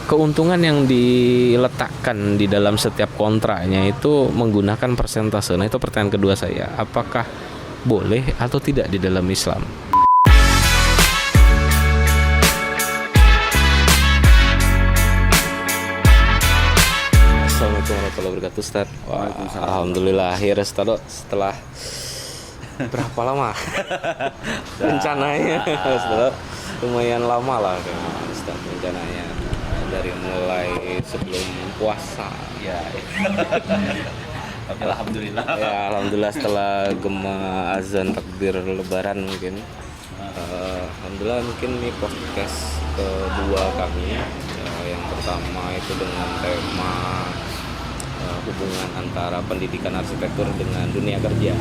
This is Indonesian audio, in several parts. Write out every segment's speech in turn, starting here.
Keuntungan yang diletakkan di dalam setiap kontraknya itu menggunakan persentase. Nah, itu pertanyaan kedua saya. Apakah boleh atau tidak di dalam Islam? Assalamualaikum warahmatullahi wabarakatuh, Ustaz. Wah, alhamdulillah akhirnya setelah berapa lama rencananya? Setelah lumayan lama lah Ustaz rencananya, dari mulai sebelum puasa ya. Alhamdulillah. Ya, alhamdulillah setelah gema azan takbir lebaran mungkin. Alhamdulillah mungkin ini podcast kedua kami. Yang pertama itu dengan tema hubungan antara pendidikan arsitektur dengan dunia kerja.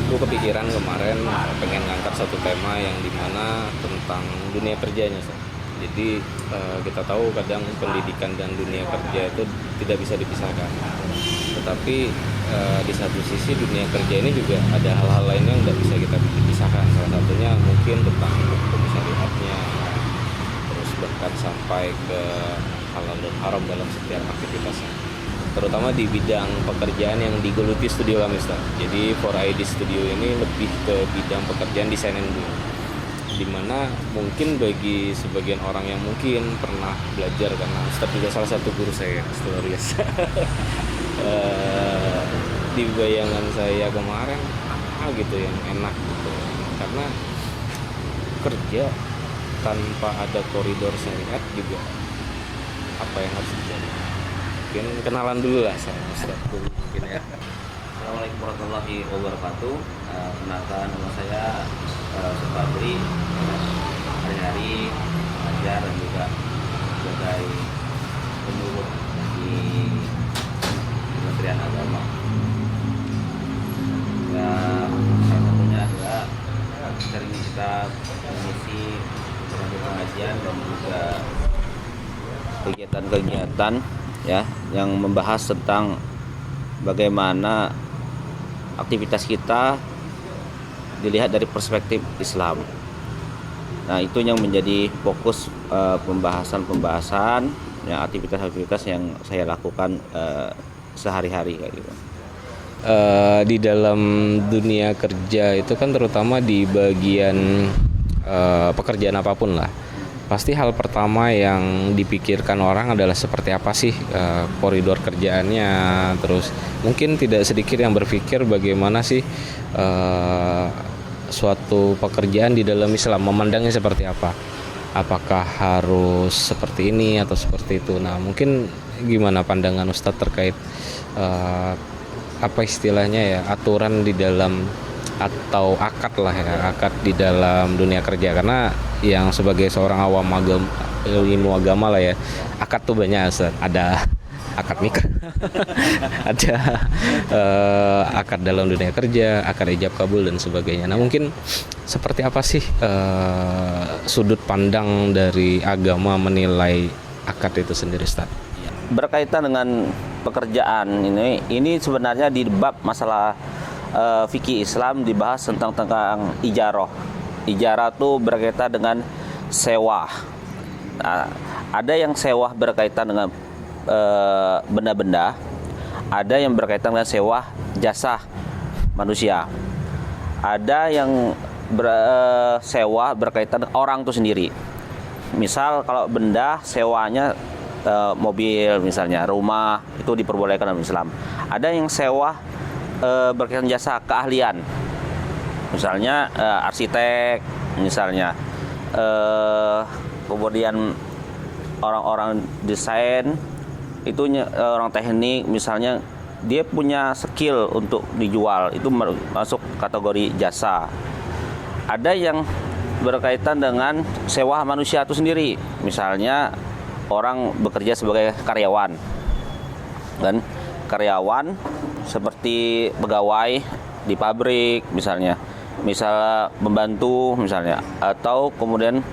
Gue kepikiran kemarin pengen ngangkat satu tema yang dimana tentang dunia kerjanya. Jadi kita tahu kadang pendidikan dan dunia kerja itu tidak bisa dipisahkan. Tetapi di satu sisi dunia kerja ini juga ada hal-hal lain yang tidak bisa kita pisahkan. Salah satunya mungkin tentang hukum syariatnya, terus bahkan sampai ke halal dan haram dalam setiap aktivitasnya, terutama di bidang pekerjaan yang digeluti studio kami, Ustaz. Jadi 4ID Studio ini lebih ke bidang pekerjaan desain dulu, dimana mungkin bagi sebagian orang yang mungkin pernah belajar, karena Ustaz juga salah satu guru saya, Astagfirullah. Di bayangan saya kemarin gitu yang enak gitu, karena kerja tanpa ada koridor syariat juga apa yang harus terjadi. Mungkin kenalan dulu lah sama Ustaz dulu mungkin ya. Assalamualaikum warahmatullahi wabarakatuh. Kenalkan, nama saya Subadri. Hari-hari mengajar dan juga sebagai penyuluh di Kementerian Agama. Ya, salah satunya adalah sering kita mengisi pengajian dan juga kegiatan-kegiatan ya yang membahas tentang bagaimana aktivitas kita dilihat dari perspektif Islam. Nah, itu yang menjadi fokus pembahasan ya, aktivitas-aktivitas yang saya lakukan sehari-hari kayak gitu. Di dalam dunia kerja itu kan terutama di bagian pekerjaan apapun lah, pasti hal pertama yang dipikirkan orang adalah seperti apa sih koridor kerjaannya. Terus mungkin tidak sedikit yang berpikir bagaimana sih suatu pekerjaan di dalam Islam, memandangnya seperti apa. Apakah harus seperti ini atau seperti itu. Nah, mungkin gimana pandangan Ustadz terkait apa istilahnya ya, aturan di dalam atau akad lah ya, akad di dalam dunia kerja. Karena yang sebagai seorang awam ilmu agama lah ya, akad tuh banyak, Ustaz. Ada akad nikah, ada akad dalam dunia kerja, akad ijab kabul dan sebagainya. Nah, mungkin seperti apa sih sudut pandang dari agama menilai akad itu sendiri, Ustaz? Berkaitan dengan pekerjaan ini sebenarnya di bab masalah fikih Islam dibahas tentang ijarah. Ijarah itu berkaitan dengan sewa. Nah, ada yang sewa berkaitan dengan benda-benda, ada yang berkaitan dengan sewa jasa manusia, ada yang sewa berkaitan dengan orang itu sendiri. Misal kalau benda sewanya mobil misalnya, rumah, itu diperbolehkan dalam Islam. Ada yang sewa berkaitan jasa keahlian, misalnya arsitek misalnya, kemudian orang-orang desain itu orang teknik misalnya, dia punya skill untuk dijual, itu masuk kategori jasa. Ada yang berkaitan dengan sewa manusia itu sendiri, misalnya orang bekerja sebagai karyawan, dan karyawan seperti pegawai di pabrik misalnya membantu misalnya, atau kemudian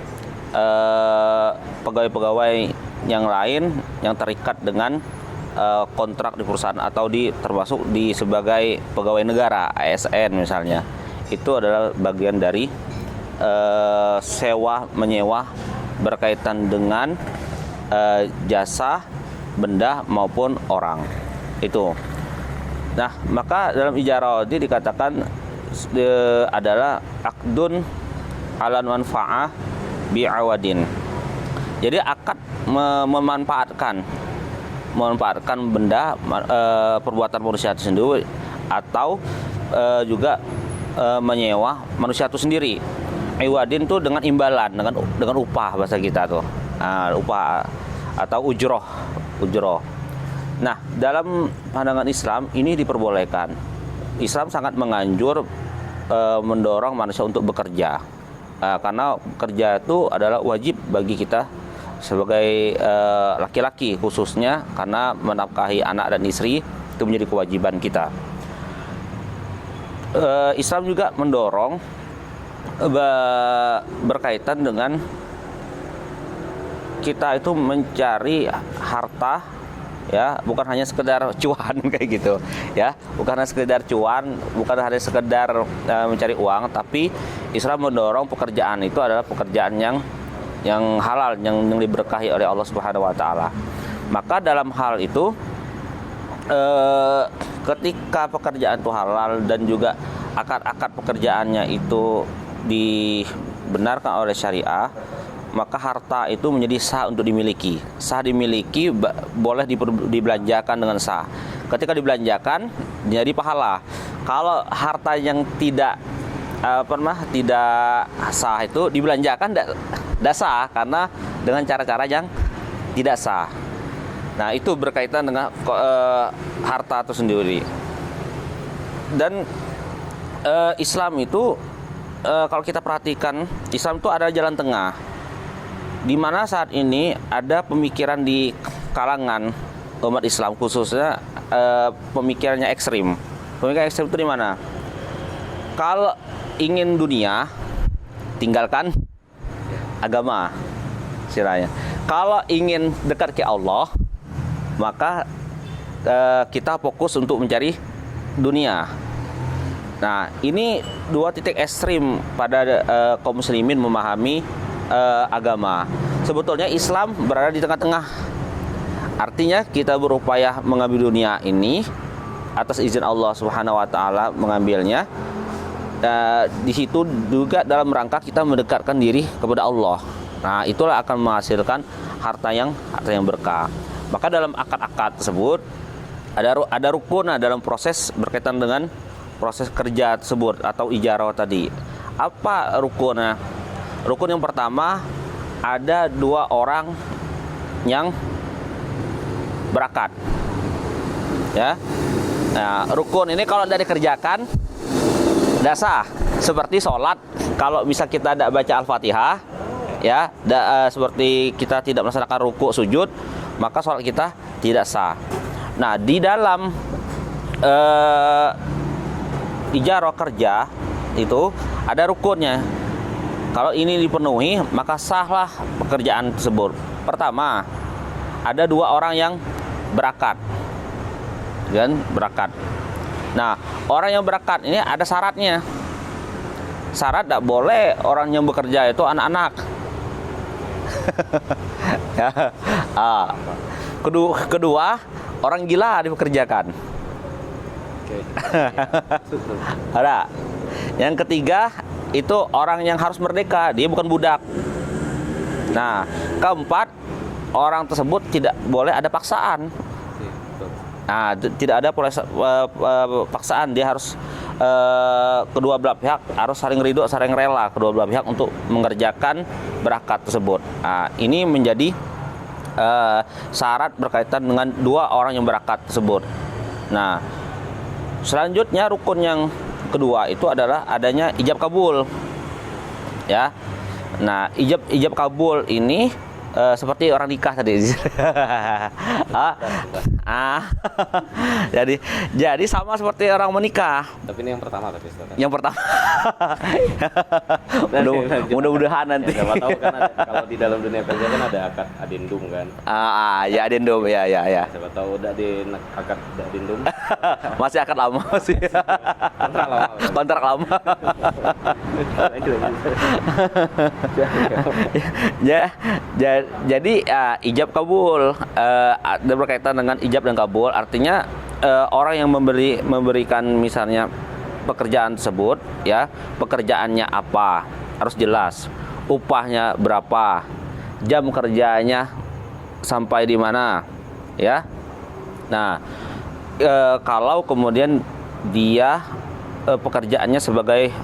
pegawai-pegawai yang lain yang terikat dengan kontrak di perusahaan atau termasuk sebagai pegawai negara, ASN misalnya. Itu adalah bagian dari sewa menyewa berkaitan dengan jasa, benda maupun orang. Itu. Nah, maka dalam ijarah ini dikatakan adalah akdun ala manfa'ah bi'awadin. Jadi akad memanfaatkan benda, perbuatan manusia itu sendiri, atau juga menyewa manusia itu sendiri. Iwadin tuh dengan imbalan, dengan upah bahasa kita tuh. Upah atau ujroh. Nah, dalam pandangan Islam ini diperbolehkan. Islam sangat menganjur mendorong manusia untuk bekerja. Karena kerja itu adalah wajib bagi kita sebagai laki-laki, khususnya karena menafkahi anak dan istri itu menjadi kewajiban kita. Islam juga mendorong berkaitan dengan kita itu mencari harta, ya, bukan hanya sekedar cuan kayak gitu, ya, bukan hanya sekedar cuan, bukan hanya sekedar mencari uang, tapi Islam mendorong pekerjaan itu adalah pekerjaan yang halal, yang diberkahi oleh Allah Subhanahu wa taala. Maka dalam hal itu ketika pekerjaan itu halal dan juga akad-akad pekerjaannya itu dibenarkan oleh syariah, maka harta itu menjadi sah untuk dimiliki. Sah dimiliki boleh dibelanjakan dengan sah. Ketika dibelanjakan jadi pahala. Kalau harta yang tidak tidak sah itu dibelanjakan tidak sah, karena dengan cara-cara yang tidak sah. Nah, itu berkaitan dengan harta itu sendiri. Dan Islam itu kalau kita perhatikan, Islam itu ada jalan tengah, di mana saat ini ada pemikiran di kalangan umat Islam, khususnya pemikirannya ekstrim. Pemikiran ekstrim itu di mana? Kalau ingin dunia, tinggalkan agama, istilahnya. Kalau ingin dekat ke Allah, maka kita fokus untuk mencari dunia. Nah, ini dua titik ekstrim pada kaum muslimin memahami agama. Sebetulnya Islam berada di tengah-tengah. Artinya kita berupaya mengambil dunia ini atas izin Allah Subhanahu wa taala mengambilnya. Di situ juga dalam rangka kita mendekatkan diri kepada Allah. Nah, itulah akan menghasilkan harta yang berkah. Maka dalam akad-akad tersebut ada rukun dalam proses berkaitan dengan proses kerja tersebut atau ijarah tadi. Apa rukunnya? Rukun yang pertama, ada dua orang yang berakat, ya. Nah, rukun ini kalau tidak dikerjakan tidak sah. Seperti sholat, kalau misal kita tidak baca Al-Fatihah, ya, seperti kita tidak melaksanakan rukuk sujud, maka sholat kita tidak sah. Nah, di dalam ijarah kerja itu ada rukunnya. Kalau ini dipenuhi, maka sahlah pekerjaan tersebut. Pertama, ada dua orang yang berakat, dan berakat. Nah, orang yang berakat ini ada syaratnya. Syarat tidak boleh orang yang bekerja itu anak-anak. Kedua, orang gila dipekerjakan. Ada. Yang ketiga itu orang yang harus merdeka, dia bukan budak. Nah, keempat, orang tersebut tidak boleh ada paksaan. Nah, tidak ada paksaan, dia harus kedua belah pihak harus saling ridho, saling rela kedua belah pihak untuk mengerjakan berakat tersebut. Nah, ini menjadi syarat berkaitan dengan dua orang yang berakat tersebut. Nah, selanjutnya rukun yang kedua itu adalah adanya ijab kabul, ya. Nah, ijab kabul ini seperti orang nikah tadi. Jadi sama seperti orang menikah. Tapi ini yang pertama tapi Ustaz. Yang pertama. Mudah-mudahan nanti. Ya, siapa tahu kan kalau di dalam dunia kerja kan ada akad adendum kan. Ya adendum ya. Siapa tahu udah di akad adendum. Masih akad lama sih. Kontrak lama. Jadi ijab kabul berkaitan dengan ijab dan kabul, artinya orang yang memberikan misalnya pekerjaan tersebut, ya, pekerjaannya apa harus jelas, upahnya berapa, jam kerjanya sampai di mana, ya. Nah, kalau kemudian dia pekerjaannya sebagai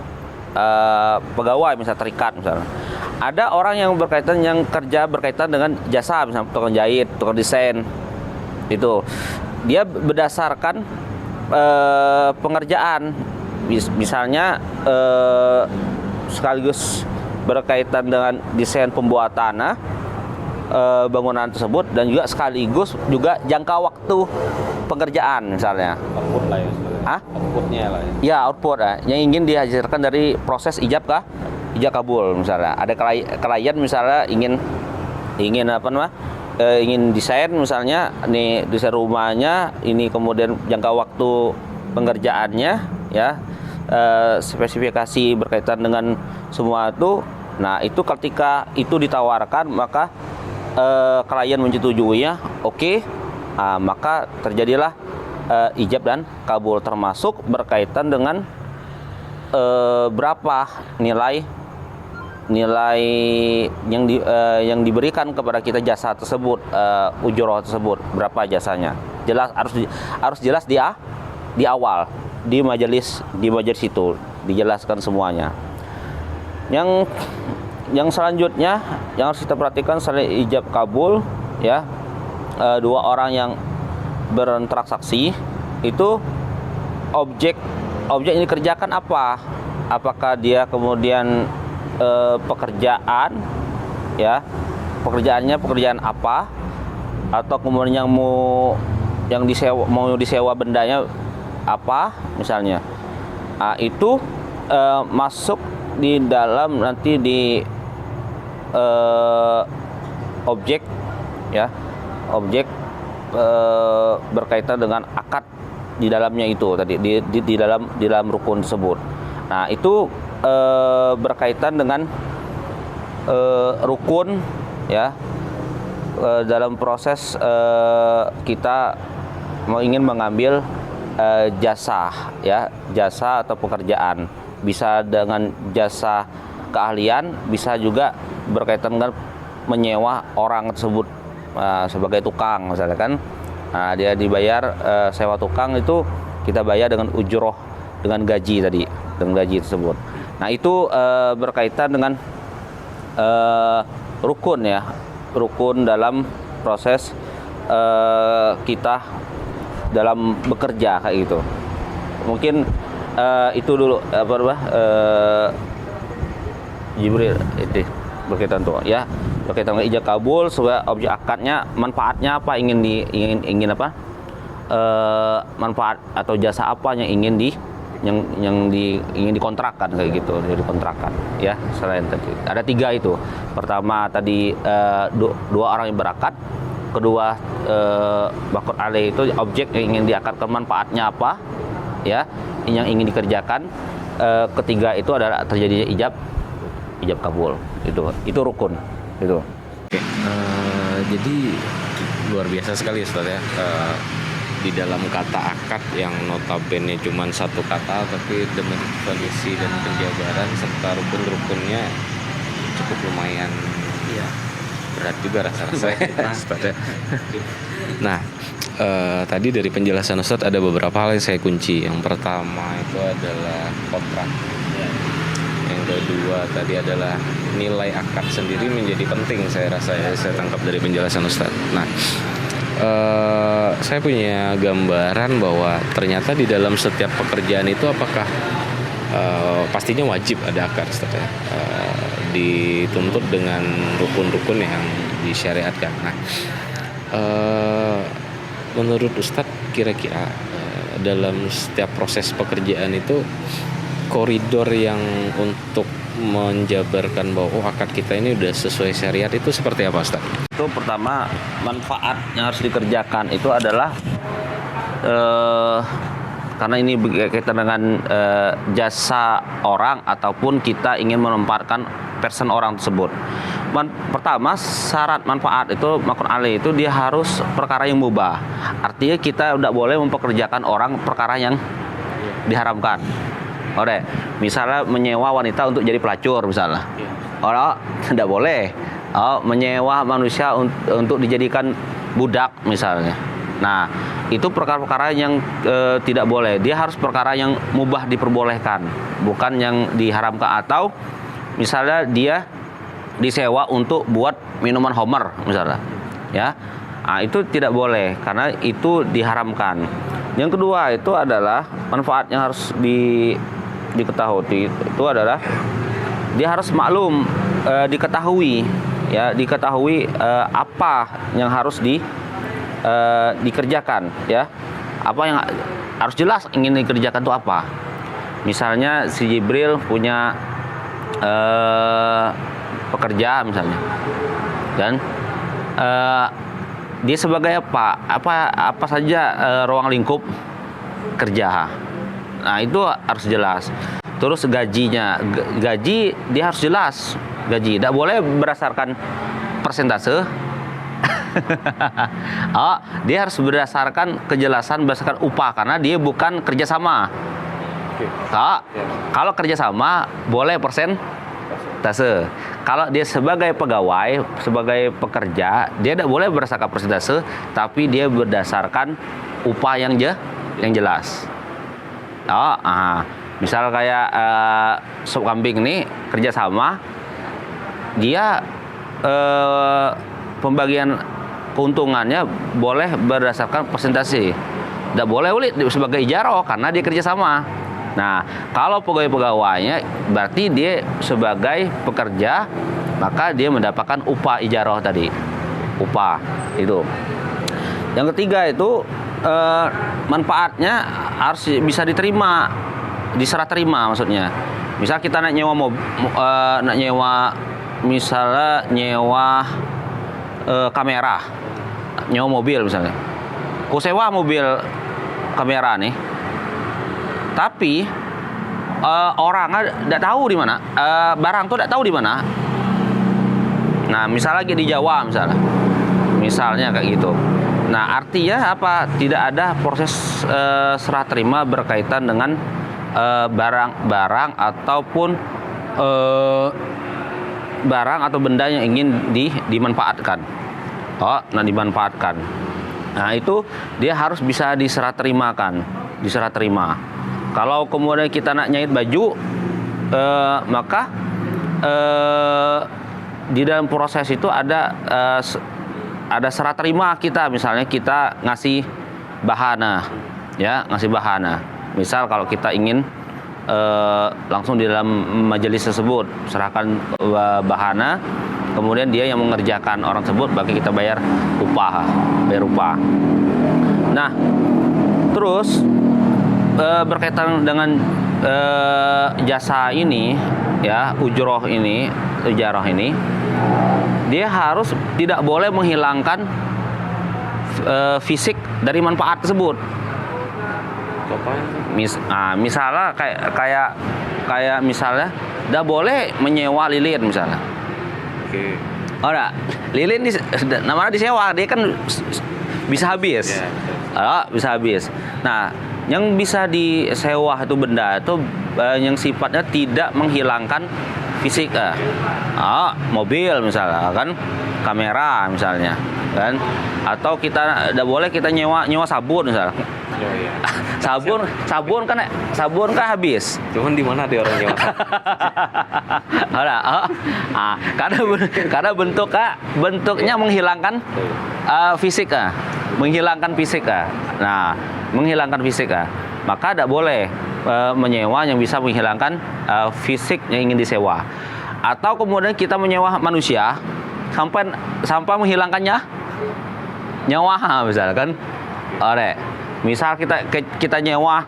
pegawai, misalnya terikat misalnya. Ada orang yang kerja berkaitan dengan jasa, misalnya tukang jahit, tukang desain. Itu dia berdasarkan pengerjaan, misalnya sekaligus berkaitan dengan desain pembuatan bangunan tersebut, dan juga sekaligus juga jangka waktu pengerjaan misalnya. Output lah ya sebenarnya. Outputnya lah ya. Ya, output yang ingin dihasilkan dari proses ijab kabul misalnya. Ada klien misalnya ingin ingin desain misalnya, nih desain rumahnya ini, kemudian jangka waktu pengerjaannya, ya, spesifikasi berkaitan dengan semua itu. Nah, itu ketika itu ditawarkan, maka klien menyetujuinya, oke, maka terjadilah ijab dan kabul, termasuk berkaitan dengan berapa nilai yang diberikan kepada kita jasa tersebut, ujroh tersebut, berapa jasanya. Jelas, harus jelas di awal di majelis itu dijelaskan semuanya. Yang selanjutnya yang harus kita perhatikan selain ijab kabul, ya, dua orang yang berinteraksi itu objek yang dikerjakan apa? Apakah dia kemudian pekerjaan, ya, pekerjaannya pekerjaan apa, atau kemudian mau disewa bendanya apa misalnya. Itu masuk di dalam nanti di objek, ya, objek berkaitan dengan akad di dalamnya itu tadi, di dalam rukun tersebut. Nah, itu berkaitan dengan rukun, ya, dalam proses kita ingin mengambil jasa, ya, jasa atau pekerjaan. Bisa dengan jasa keahlian, bisa juga berkaitan dengan menyewa orang tersebut sebagai tukang misalnya kan. Nah, dia dibayar sewa tukang, itu kita bayar dengan ujroh, dengan gaji tadi, dengan gaji tersebut. Nah, itu berkaitan dengan rukun, ya, rukun dalam proses kita dalam bekerja kayak gitu. Mungkin itu dulu Jibril itu berkaitan tuh, ya, berkaitan dengan ijab kabul, sebagai objek akadnya, manfaatnya apa, ingin apa, manfaat atau jasa apa yang ingin ingin dikontrakkan kayak gitu, dikontrakkan, ya. Selain tadi ada 3 itu. Pertama tadi dua orang yang berakad, kedua bakut alaih itu objek yang ingin diakadkan, manfaatnya apa, ya, yang ingin dikerjakan. Ketiga itu adalah terjadinya ijab kabul, itu rukun itu. Jadi luar biasa sekali Ustaz, ya. Di dalam kata akad yang notabene cuma satu kata, tapi dengan definisi dan penjabaran serta rukun-rukunnya cukup lumayan, ya, berat juga rasa-rasanya. Nah, tadi dari penjelasan Ustadz ada beberapa hal yang saya kunci. Yang pertama itu adalah kontrak. Yang kedua tadi adalah nilai akad sendiri menjadi penting, saya rasa, ya, saya tangkap dari penjelasan Ustadz. Nah, saya punya gambaran bahwa ternyata di dalam setiap pekerjaan itu apakah pastinya wajib ada akad, Ustadz, ya. Dituntut dengan rukun-rukun yang disyariatkan. Nah, menurut Ustadz kira-kira dalam setiap proses pekerjaan itu koridor yang untuk menjabarkan bahwa akad kita ini udah sesuai syariat itu seperti apa, Ustaz? Itu pertama, manfaat yang harus dikerjakan itu adalah karena ini berkaitan dengan jasa orang ataupun kita ingin menempatkan person orang tersebut. Pertama, syarat manfaat itu makun alih itu dia harus perkara yang mubah. Artinya kita tidak boleh mempekerjakan orang perkara yang diharamkan. Oke, misalnya menyewa wanita untuk jadi pelacur misalnya. Oh, tidak boleh. Oh, menyewa manusia untuk dijadikan budak misalnya. Nah, itu perkara-perkara yang tidak boleh. Dia harus perkara yang mubah diperbolehkan, bukan yang diharamkan. Atau misalnya dia disewa untuk buat minuman homer misalnya. Ya. Nah, itu tidak boleh karena itu diharamkan. Yang kedua itu adalah manfaat yang harus diketahui itu adalah dia harus maklum, diketahui ya, apa yang harus dikerjakan ya, apa yang harus jelas ingin dikerjakan itu apa. Misalnya si Jibril punya pekerja misalnya, dan dia sebagai apa saja ruang lingkup kerja. Nah, itu harus jelas. Terus gaji dia harus jelas. Gaji tidak boleh berdasarkan persentase. Dia harus berdasarkan kejelasan berdasarkan upah karena dia bukan kerjasama. Kalau kerjasama boleh persentase. Kalau dia sebagai pegawai, sebagai pekerja, dia tidak boleh berdasarkan persentase, tapi dia berdasarkan upah yang jelas. Misal kayak sop kambing ini kerjasama, dia pembagian keuntungannya boleh berdasarkan persentase. Tidak boleh sebagai ijarah karena dia kerjasama. Nah, kalau pegawai-pegawainya berarti dia sebagai pekerja, maka dia mendapatkan upah ijarah tadi. Upah itu. Yang ketiga itu manfaatnya harus bisa diterima, diserah terima maksudnya. Misal kita nak nyewa kamera, nyewa mobil misalnya. Ku sewa mobil kamera nih, tapi orangnya tidak tahu di mana, barang tuh tidak tahu di mana. Nah, misalnya lagi di Jawa misalnya kayak gitu. Nah, artinya apa? Tidak ada proses serah terima berkaitan dengan barang ataupun barang atau benda yang ingin dimanfaatkan. Dimanfaatkan. Nah, itu dia harus bisa diserah terima. Kalau kemudian kita nak nyait baju, maka di dalam proses itu ada serah terima kita. Misalnya kita ngasih bahana, ya, Misal kalau kita ingin langsung di dalam majelis tersebut serahkan bahana, kemudian dia yang mengerjakan orang tersebut, bagi kita bayar upah. Nah, terus berkaitan dengan jasa ini, ya, ijarah ini, dia harus tidak boleh menghilangkan fisik dari manfaat tersebut. Misalnya kayak misalnya tidak boleh menyewa lilin misalnya. Oke. Lilin namanya disewa, dia kan bisa habis. Bisa habis. Nah, yang bisa disewa itu benda itu yang sifatnya tidak menghilangkan fisik. Mobil misalnya kan, kamera misalnya kan, atau kita tidak boleh kita nyewa sabun misalnya. Sabun kan habis. Cuman di mana dia orang nyewa? Karena bentuknya menghilangkan fisik. Nah, menghilangkan fisik. Maka tidak boleh menyewa yang bisa menghilangkan fisik yang ingin disewa. Atau kemudian kita menyewa manusia, sampai menghilangkannya nyawa misalkan. Misal kita nyewa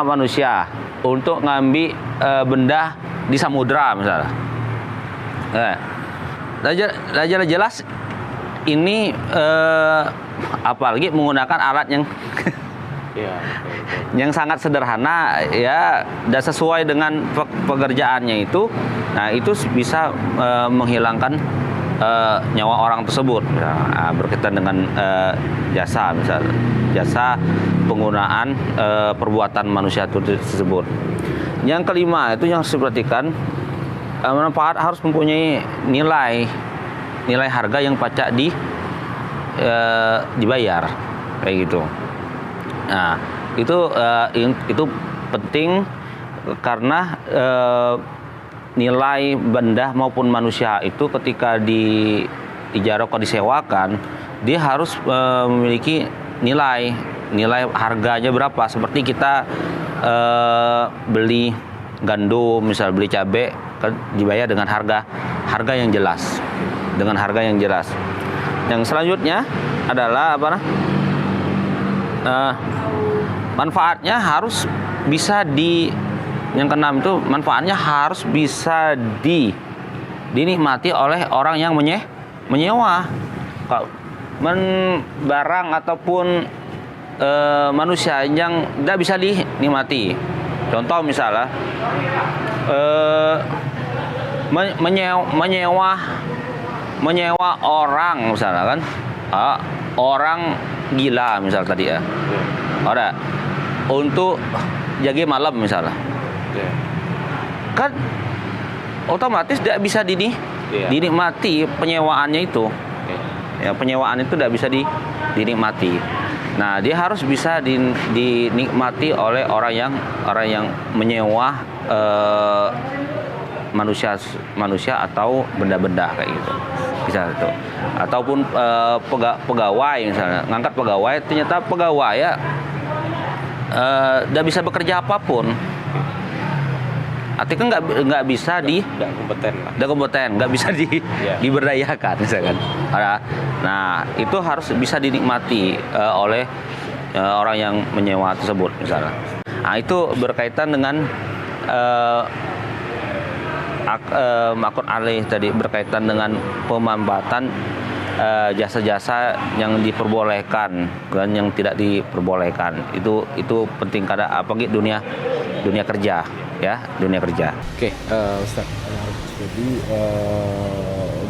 manusia untuk ngambil benda di samudra misalnya. Jelas ini apalagi menggunakan alat yang yang sangat sederhana ya, dan sesuai dengan pekerjaannya itu. Nah, itu bisa menghilangkan nyawa orang tersebut. Berkaitan dengan jasa penggunaan perbuatan manusia tersebut. Yang kelima itu yang harus diperhatikan, manfaat harus mempunyai nilai harga yang pacak dibayar kayak gitu. Nah, itu penting karena nilai benda maupun manusia itu ketika diijarah atau disewakan, dia harus memiliki nilai harganya berapa. Seperti kita beli gandum, misal beli cabai, kan dibayar dengan harga yang jelas, Yang selanjutnya adalah manfaatnya harus bisa yang keenam itu manfaatnya harus bisa dinikmati oleh orang yang menyewa. Barang ataupun manusia yang tidak bisa dinikmati. Contoh misalnya menyewa orang misalnya kan, orang gila misal tadi ya, untuk jaga malam misalnya, kan otomatis tidak bisa dinikmati penyewaannya itu. Ya, penyewaan itu tidak bisa dinikmati. Nah, dia harus bisa dinikmati oleh orang yang menyewa manusia atau benda-benda kayak gitu. Bisa itu. Ataupun pegawai misalnya, ngangkat pegawai, ternyata pegawai ya tidak bisa bekerja apapun. Artinya nggak bisa nggak kompeten, nggak bisa diberdayakan misalkan. Nah, itu harus bisa dinikmati oleh orang yang menyewa tersebut misalnya. Nah, itu berkaitan dengan akun alih tadi, berkaitan dengan pemanfaatan jasa-jasa yang diperbolehkan dan yang tidak diperbolehkan. Itu penting karena apalagi dunia kerja. Ya, dunia kerja. Oke, Ustaz. Jadi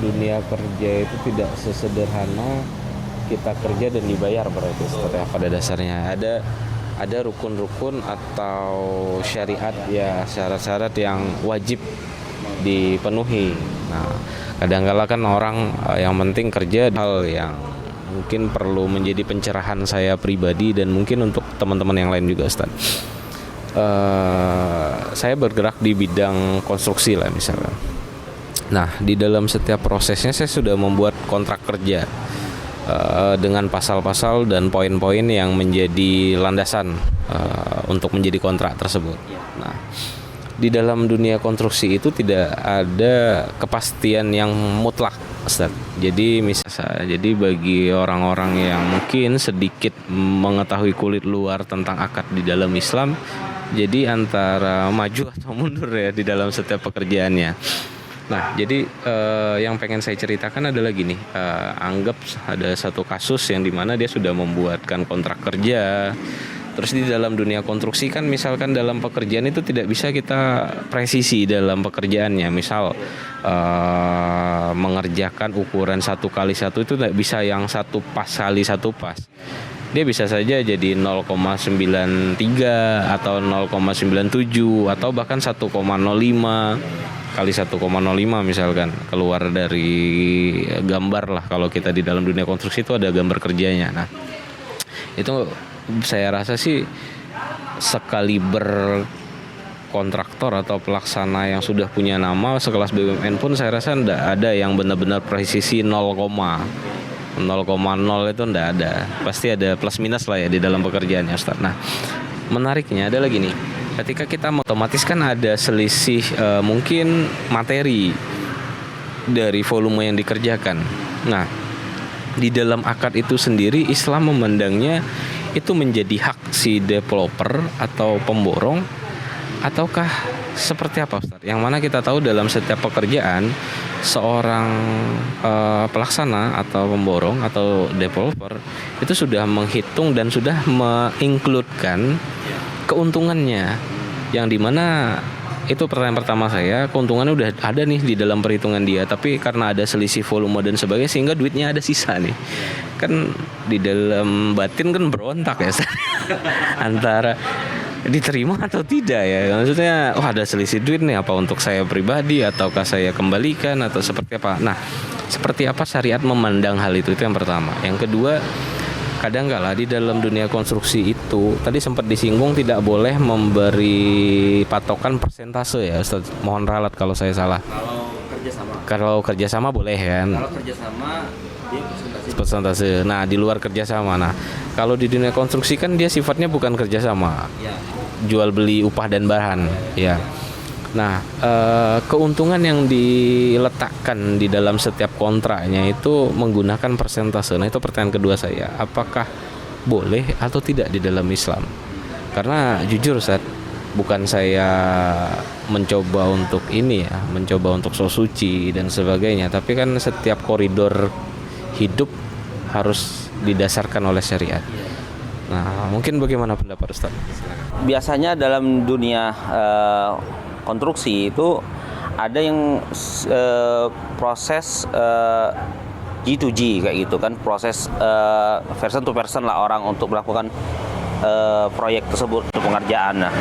dunia kerja itu tidak sesederhana kita kerja dan dibayar berarti, Ustaz, ya, pada dasarnya. Ada rukun-rukun atau syariat ya, syarat-syarat yang wajib dipenuhi. Nah, kadang-kala kan orang yang penting kerja, hal yang mungkin perlu menjadi pencerahan saya pribadi dan mungkin untuk teman-teman yang lain juga, Ustaz. Saya bergerak di bidang konstruksi lah misalnya. Nah, di dalam setiap prosesnya saya sudah membuat kontrak kerja dengan pasal-pasal dan poin-poin yang menjadi landasan untuk menjadi kontrak tersebut. Nah, di dalam dunia konstruksi itu tidak ada kepastian yang mutlak, Ustaz. Jadi bagi orang-orang yang mungkin sedikit mengetahui kulit luar tentang akad di dalam Islam, jadi antara maju atau mundur ya di dalam setiap pekerjaannya. Nah, jadi yang pengen saya ceritakan adalah gini, anggap ada satu kasus yang dimana dia sudah membuatkan kontrak kerja. Terus di dalam dunia konstruksi kan misalkan dalam pekerjaan itu tidak bisa kita presisi dalam pekerjaannya. Misal mengerjakan ukuran 1x1 itu tidak bisa yang 1 pas kali 1 pas. Dia bisa saja jadi 0,93 atau 0,97 atau bahkan 1,05 kali 1,05 misalkan, keluar dari gambar lah. Kalau kita di dalam dunia konstruksi itu ada gambar kerjanya. Nah, itu saya rasa sih sekaliber kontraktor atau pelaksana yang sudah punya nama sekelas BUMN pun saya rasa tidak ada yang benar-benar presisi 0,0 itu tidak ada. Pasti ada plus minus lah ya di dalam pekerjaannya, Ustaz. Nah, menariknya adalah gini, ketika kita otomatis kan ada selisih mungkin materi dari volume yang dikerjakan. Nah, di dalam akad itu sendiri Islam memandangnya itu menjadi hak si developer atau pemborong, ataukah seperti apa, Ustaz? Yang mana kita tahu dalam setiap pekerjaan seorang pelaksana atau pemborong atau developer itu sudah menghitung dan sudah mengincludekan keuntungannya, yang dimana itu pertanyaan pertama saya, keuntungannya udah ada nih di dalam perhitungan dia, tapi karena ada selisih volume dan sebagainya sehingga duitnya ada sisa nih. Kan di dalam batin kan berontak ya antara diterima atau tidak ya. Maksudnya ada selisih duit nih, apa untuk saya pribadi ataukah saya kembalikan atau seperti apa. Nah, seperti apa syariat memandang hal itu yang pertama. Yang kedua, kadang kala di dalam dunia konstruksi itu tadi sempat disinggung tidak boleh memberi patokan persentase ya, Ustaz. Mohon ralat kalau saya salah. Kalau kerjasama boleh kan? Kalau kerjasama dia persentase. Nah, di luar kerjasama. Nah, kalau di dunia konstruksi kan dia sifatnya bukan kerjasama, ya. Jual beli upah dan bahan, ya. Nah, keuntungan yang diletakkan di dalam setiap kontraknya itu menggunakan persentase. Nah, itu pertanyaan kedua saya. Apakah boleh atau tidak di dalam Islam? Karena jujur, Ustaz, bukan saya mencoba untuk ini ya, mencoba untuk so suci dan sebagainya, tapi kan setiap koridor hidup harus didasarkan oleh syariat. Nah, mungkin bagaimana pendapat Ustaz? Biasanya dalam dunia konstruksi itu ada yang proses G2G kayak gitu kan, proses person to person lah orang untuk melakukan proyek tersebut untuk pengerjaan. Nah,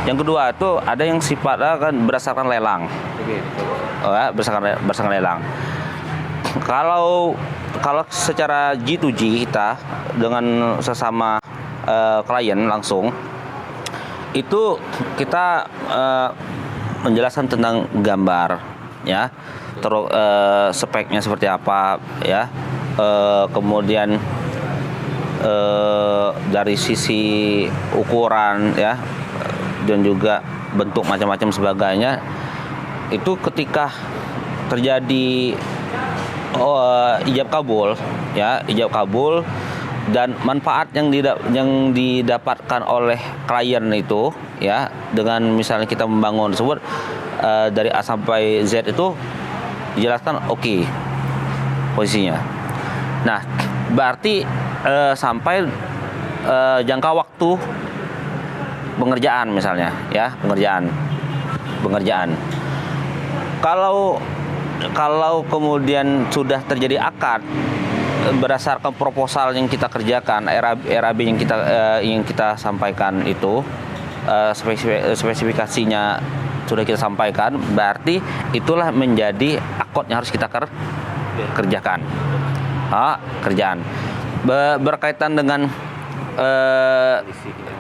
yang kedua itu ada yang sifatnya kan berdasarkan lelang. Berdasarkan lelang. Kalau secara G2G kita dengan sesama klien langsung itu kita menjelaskan tentang gambar ya, terus speknya seperti apa ya, kemudian dari sisi ukuran ya, dan juga bentuk macam-macam sebagainya. Itu ketika terjadi ijab kabul ya, ijab kabul dan manfaat yang didapatkan oleh klien itu ya, dengan misalnya kita membangun tersebut dari A sampai Z itu dijelaskan oke, posisinya. Nah, berarti sampai jangka waktu pengerjaan misalnya ya, pengerjaan. Kalau kemudian sudah terjadi akad berdasarkan proposal yang kita kerjakan, RAB yang kita sampaikan itu, spesifikasinya sudah kita sampaikan, berarti itulah menjadi akad yang harus kita kerjakan. Kerjaan berkaitan dengan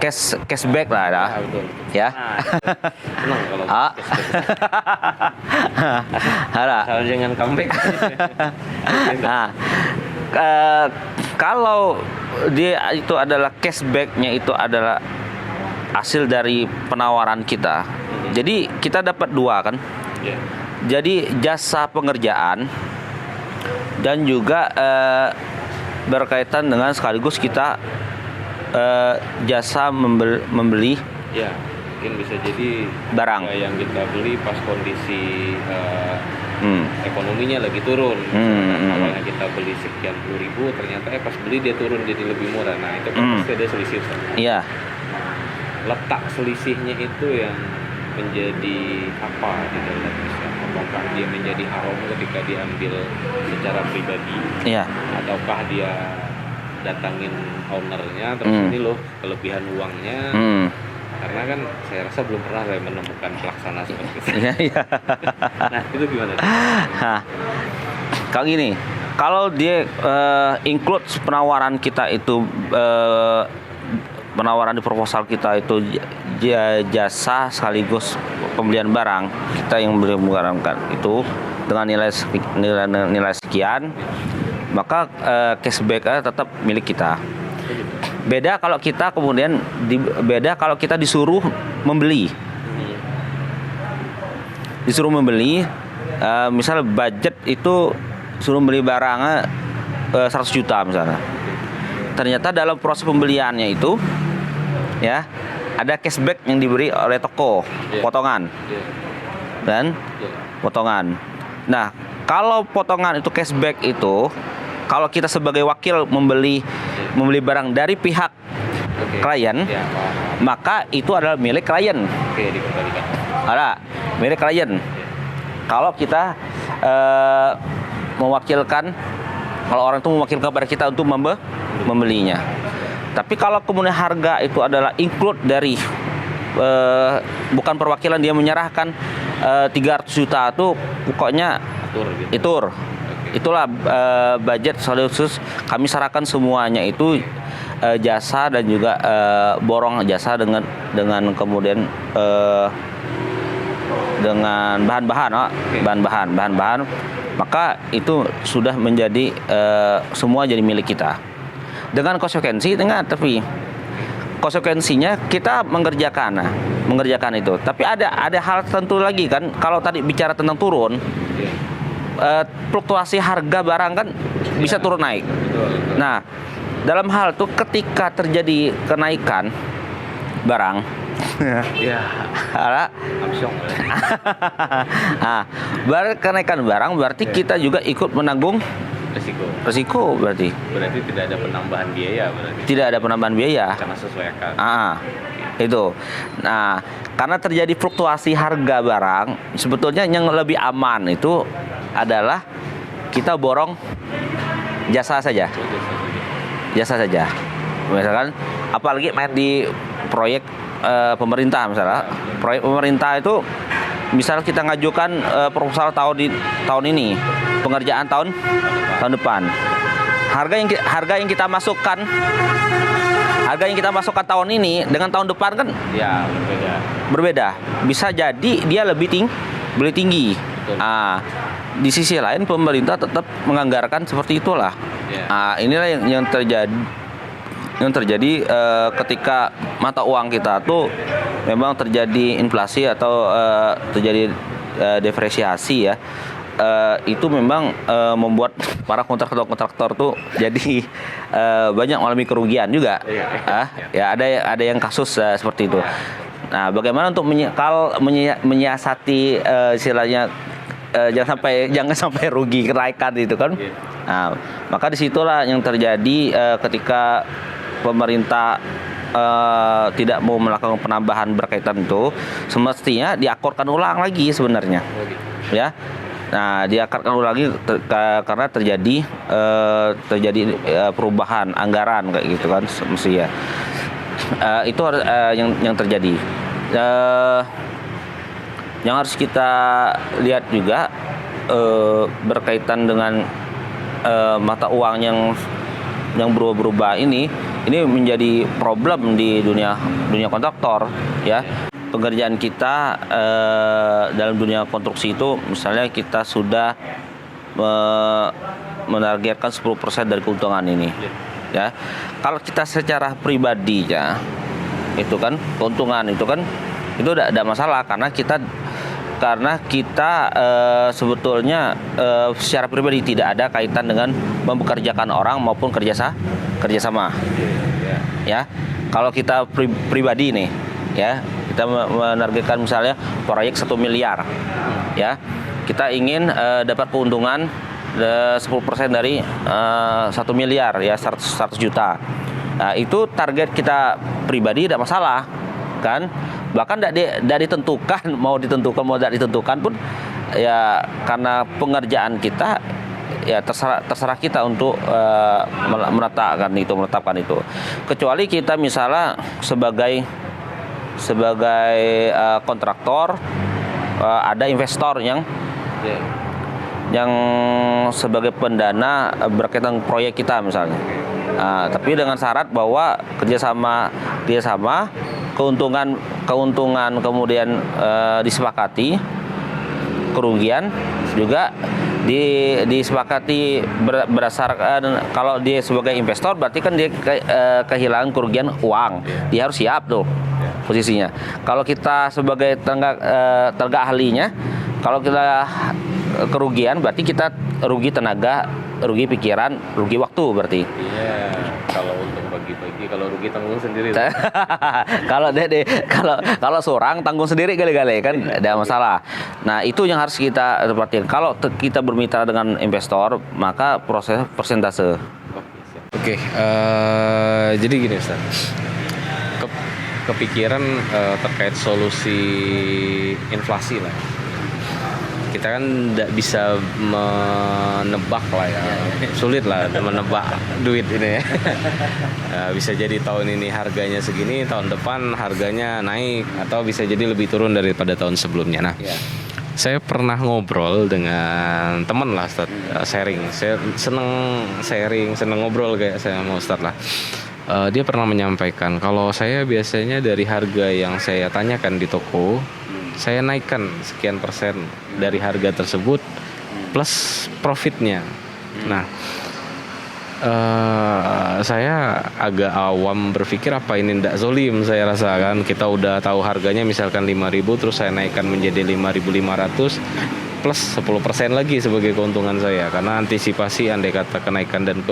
cashback lah ya. Senang kalau cashback. Jangan comeback. Nah, kalau dia itu adalah cashbacknya, itu adalah hasil dari penawaran kita. Jadi kita dapat dua kan. Jadi jasa pengerjaan dan juga berkaitan dengan sekaligus kita jasa membeli ya, mungkin bisa jadi barang yang kita beli pas kondisi ekonominya lagi turun. Awalnya kita beli sekian puluh ribu, ternyata pas beli dia turun jadi lebih murah. Nah, itu kan pasti ada selisih. Iya. Letak selisihnya itu yang menjadi apa di dalam Islam? Apakah dia menjadi haram ketika diambil secara pribadi? Iya. Ataukah dia datangin ownernya terus ini loh kelebihan uangnya? Karena kan saya rasa belum pernah saya menemukan pelaksana seperti itu. Iya. Nah, itu gimana? Kalau gini, kalau dia include penawaran kita itu, penawaran di proposal kita itu jasa sekaligus pembelian barang, kita yang beli barang itu dengan nilai sekian, maka cashback tetap milik kita. Beda kalau kita kemudian kalau kita disuruh membeli Misal budget itu suruh beli barangnya 100 juta misalnya. Ternyata dalam proses pembeliannya itu ya ada cashback yang diberi oleh toko, potongan. Dan potongan. Nah, kalau potongan itu cashback itu, kalau kita sebagai wakil membeli barang dari pihak klien, maka itu adalah milik klien. Dikembalikan. Ada milik klien. Kalau kita mewakilkan, kalau orang itu mewakilkan kepada kita untuk membelinya. Tapi kalau kemudian harga itu adalah include dari bukan perwakilan, dia menyerahkan 300 juta itu pokoknya itur. Itulah budget khusus kami serahkan semuanya itu jasa dan juga borong jasa dengan kemudian dengan bahan-bahan, maka itu sudah menjadi semua jadi milik kita. Dengan konsekuensinya kita mengerjakan itu. Tapi ada hal tertentu lagi kan. Kalau tadi bicara tentang turun, fluktuasi harga barang kan bisa turun naik. Nah, dalam hal itu ketika terjadi kenaikan barang, kenaikan barang berarti kita juga ikut menanggung resiko berarti tidak ada penambahan biaya Tidak ada penambahan biaya. Karena sesuaikan. Itu. Nah, karena terjadi fluktuasi harga barang, sebetulnya yang lebih aman itu adalah kita borong jasa saja. Misalkan apalagi main di proyek pemerintah misalnya. Proyek pemerintah itu misal kita ngajukan proposal tahun ini, pengerjaan tahun depan. Harga yang kita masukkan tahun ini dengan tahun depan kan berbeda. Bisa jadi dia lebih tinggi. Di sisi lain pemerintah tetap menganggarkan seperti itulah. Inilah yang terjadi ketika mata uang kita tuh memang terjadi inflasi atau terjadi depresiasi ya. Itu memang membuat para kontraktor tuh jadi banyak mengalami kerugian juga. Ya ada yang kasus seperti itu. Nah, bagaimana untuk menyiasati istilahnya jangan sampai rugi kenaikan itu kan. Nah, maka disitulah yang terjadi ketika pemerintah tidak mau melakukan penambahan berkaitan itu, semestinya diakorkan ulang lagi sebenarnya. Ya. Nah, diakarkan ulang lagi karena terjadi perubahan anggaran kayak gitu kan semestinya. Itu yang terjadi. Yang harus kita lihat juga berkaitan dengan mata uang yang berubah-ubah ini menjadi problem di dunia kontraktor ya. Pekerjaan kita dalam dunia konstruksi itu misalnya kita sudah menargetkan 10% dari keuntungan ini ya. Kalau kita secara pribadi ya itu kan keuntungan itu tidak masalah karena kita sebetulnya secara pribadi tidak ada kaitan dengan mempekerjakan orang maupun kerjasama ya. Kalau kita pribadi nih ya, kita menargetkan misalnya proyek 1 miliar ya, kita ingin dapat keuntungan 10% dari 1 miliar ya 100 juta. Nah, itu target kita pribadi tidak masalah kan. Bahkan tidak ditentukan mau tidak ditentukan pun ya, karena pengerjaan kita ya terserah kita untuk menetapkan itu. Kecuali kita misalnya sebagai kontraktor, ada investor yang sebagai pendana berkaitan proyek kita misalnya. Tapi dengan syarat bahwa kerjasama keuntungan kemudian disepakati, kerugian juga disepakati berdasarkan. Kalau dia sebagai investor berarti kan dia kehilangan kerugian uang, dia harus siap tuh posisinya. Kalau kita sebagai tenaga ahlinya, kalau kita kerugian berarti kita rugi tenaga, rugi pikiran, rugi waktu berarti. Iya, kalau untuk bagi-bagi, kalau rugi tanggung sendiri. Kalau seorang tanggung sendiri kali-kali kan ada masalah. Nah, itu yang harus kita perhatikan. Kalau kita bermitra dengan investor, maka proses persentase. Oke, jadi gini Ustaz. Kepikiran terkait solusi inflasi lah. Kita kan tidak bisa menebak lah ya, sulit lah menebak duit ini ya. Bisa jadi tahun ini harganya segini, tahun depan harganya naik, atau bisa jadi lebih turun daripada tahun sebelumnya. Nah, saya pernah ngobrol dengan teman lah Ustaz, sharing. Saya seneng ngobrol kayak saya sama Ustaz lah. Dia pernah menyampaikan kalau saya biasanya dari harga yang saya tanyakan di toko, saya naikkan sekian persen dari harga tersebut plus profitnya. Nah, saya agak awam berpikir apa ini ndak zolim, saya rasakan. Kita udah tahu harganya misalkan 5.000, terus saya naikkan menjadi 5.500 plus 10% lagi sebagai keuntungan saya, karena antisipasi andai kata kenaikan dan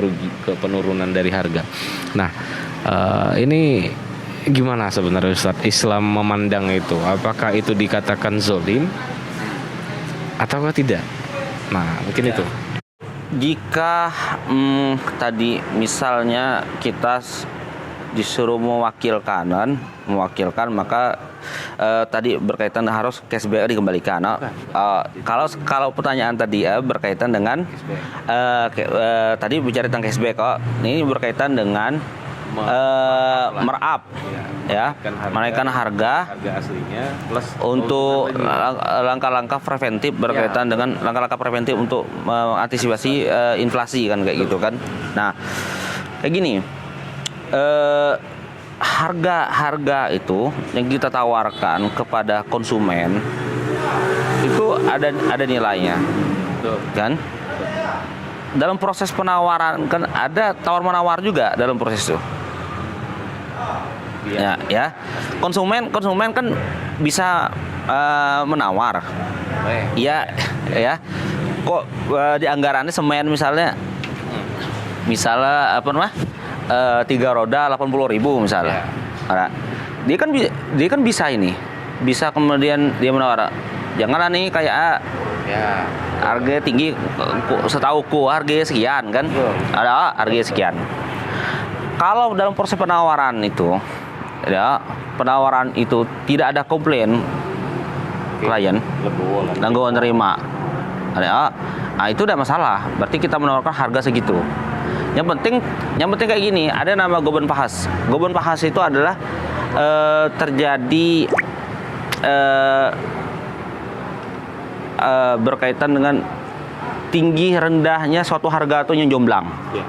penurunan dari harga. Nah, ini gimana sebenarnya Ustaz Islam memandang itu? Apakah itu dikatakan zolim atau tidak? Nah, mungkin itu. Jika tadi misalnya kita disuruh mewakilkan, maka tadi berkaitan harus cashback dikembalikan. Kalau pertanyaan tadi berkaitan dengan tadi bicara tentang cashback, ini berkaitan dengan merap ya, menaikkan harga aslinya plus untuk langkah-langkah preventif berkaitan dengan langkah-langkah preventif untuk mengantisipasi inflasi kan kayak gitu kan. Nah, kayak gini, harga itu yang kita tawarkan kepada konsumen itu ada nilainya, kan? Dalam proses penawaran kan ada tawar menawar juga dalam proses itu. Ya. Konsumen kan bisa menawar. Ya. Kok di anggarannya semen misalnya apa namanya? 3 roda 80.000 misalnya. Nah, dia kan bisa kemudian dia menawar. Janganlah nih kayak harga tinggi, setauku harga sekian kan, ada harga sekian. Kalau dalam proses penawaran itu tidak ada komplain klien, legowo nerima, nah itu tidak masalah. Berarti kita menawarkan harga segitu. Yang penting kayak gini, ada nama Goben Pahas. Goben Pahas itu adalah terjadi berkaitan dengan tinggi rendahnya suatu harga atau yang jomblang. Ya.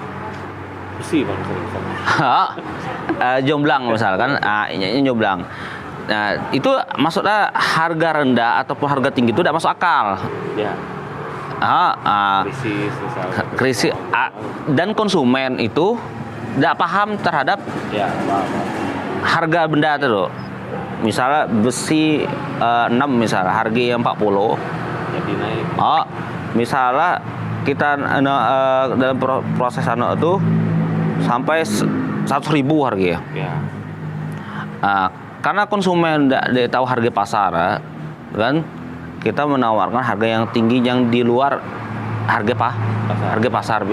Besi Bang. Jomblang misalkan, ini jomblang. Nah, itu maksudnya harga rendah ataupun harga tinggi itu tidak masuk akal. Ya. Krisis dan konsumen itu tidak paham terhadap harga benda itu loh. Misalnya besi 6 misalnya harga yang 40 jadi naik. Misalnya kita dalam proses itu sampai 100.000 harga ya. Karena konsumen tidak tahu harga pasar kan, kita menawarkan harga yang tinggi yang di luar harga pasar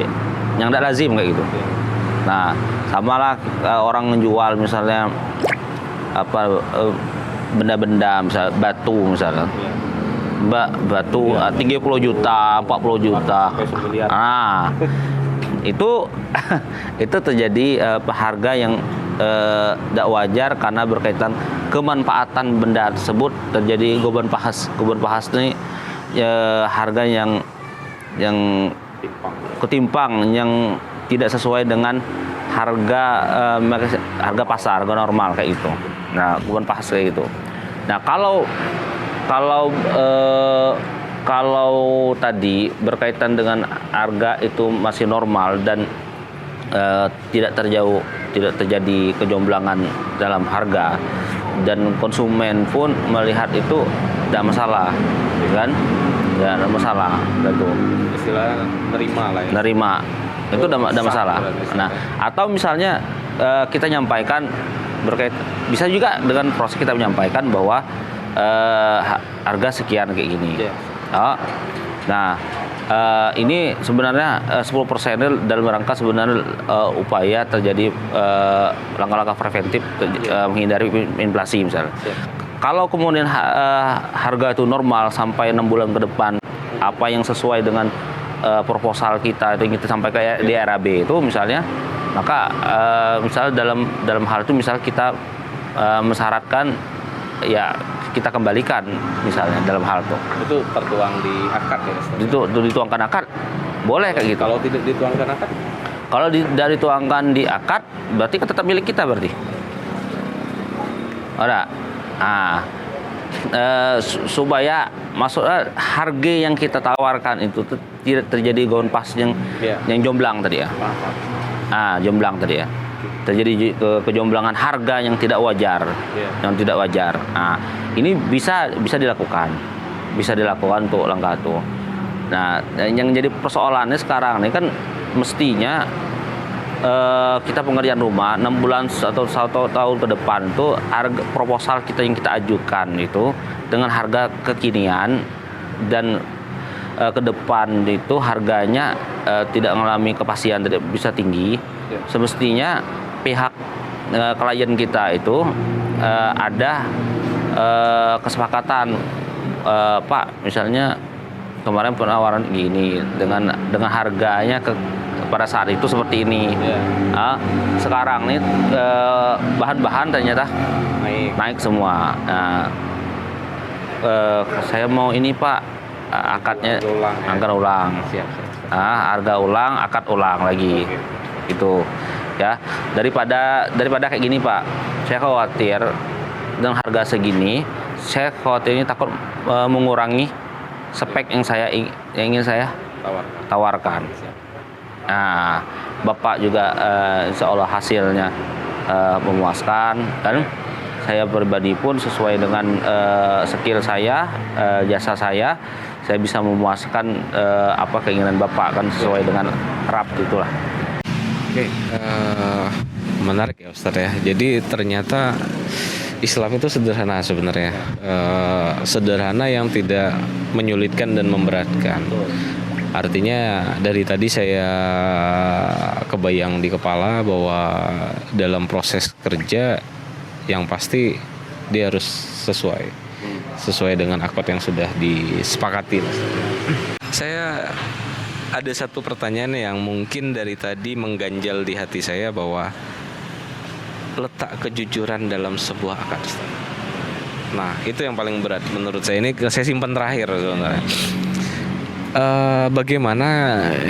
yang tidak lazim kayak gitu. Nah, samalah orang menjual misalnya benda-benda misalnya batu misalnya. Batu 30 juta, 40 juta. Nah, itu terjadi harga yang tidak wajar karena berkaitan kemanfaatan benda tersebut, terjadi Goben Pahas. Goben Pahas ini harga yang ketimpang, yang tidak sesuai dengan harga pasar, harga normal kayak gitu. Nah, Goben Pahas kayak gitu. Nah, kalau tadi berkaitan dengan harga itu masih normal dan tidak terjadi kejomblangan dalam harga, dan konsumen pun melihat itu tidak masalah, kan? Ya, ada masalah. Itu Istilahnya nerima lah ya. nerima. Itu ada Sah masalah. berarti. Nah, atau misalnya kita nyampaikan berkait, bisa juga dengan proses kita menyampaikan bahwa harga sekian kayak gini. Iya. Oh, nah, ini sebenarnya 10% dalam rangka sebenarnya upaya terjadi langkah-langkah preventif menghindari inflasi misalnya. Iya. Kalau kemudian harga itu normal sampai 6 bulan ke depan, apa yang sesuai dengan proposal kita itu yang kita sampaikan di RAB itu misalnya, maka misalnya dalam hal itu misalnya kita mensyaratkan ya kita kembalikan misalnya dalam hal Itu tertuang di akad ya Ustaz? itu dituangkan akad, boleh kayak gitu. Kalau tidak dituangkan akad? Kalau dari tuangkan di akad berarti kan tetap milik kita berarti. Ada. Nah, supaya maksudnya harga yang kita tawarkan itu tidak terjadi gaun pas yang Iya. yang jomblang tadi ya. Maaf. Jomblang tadi ya. Terjadi kejomblangan harga yang tidak wajar. Iya. Yang tidak wajar. Nah, ini bisa dilakukan. Bisa dilakukan untuk langkah itu. Nah, yang jadi persoalannya sekarang ini kan mestinya kita pengerjaan rumah 6 bulan atau 1 tahun ke depan itu harga proposal kita yang kita ajukan itu dengan harga kekinian dan ke depan itu harganya tidak mengalami kepastian, tidak bisa tinggi. Ya. Semestinya pihak klien kita itu ada kesepakatan, Pak, misalnya kemarin penawaran gini dengan harganya pada saat itu seperti ini. Yeah. Sekarang nih bahan-bahan ternyata naik semua. Nah, saya mau ini Pak, akadnya angkat ulang. Siap. Harga ulang, akad ulang lagi. Itu ya. Daripada kayak gini Pak, saya khawatir dengan harga segini, saya khawatir ini takut mengurangi spek yang ingin saya tawarkan. Nah, Bapak juga insya Allah hasilnya memuaskan, dan saya pribadi pun sesuai dengan skill saya, jasa saya bisa memuaskan apa keinginan Bapak kan sesuai dengan RAP itulah. Oke, menarik ya Ustaz ya. Jadi ternyata Islam itu sederhana sebenarnya, sederhana yang tidak menyulitkan dan memberatkan. Artinya dari tadi saya kebayang di kepala bahwa dalam proses kerja yang pasti dia harus sesuai dengan akad yang sudah disepakati. Saya ada satu pertanyaan yang mungkin dari tadi mengganjal di hati saya, bahwa letak kejujuran dalam sebuah akad. Nah, itu yang paling berat menurut saya. Ini saya simpan terakhir sebenarnya. Bagaimana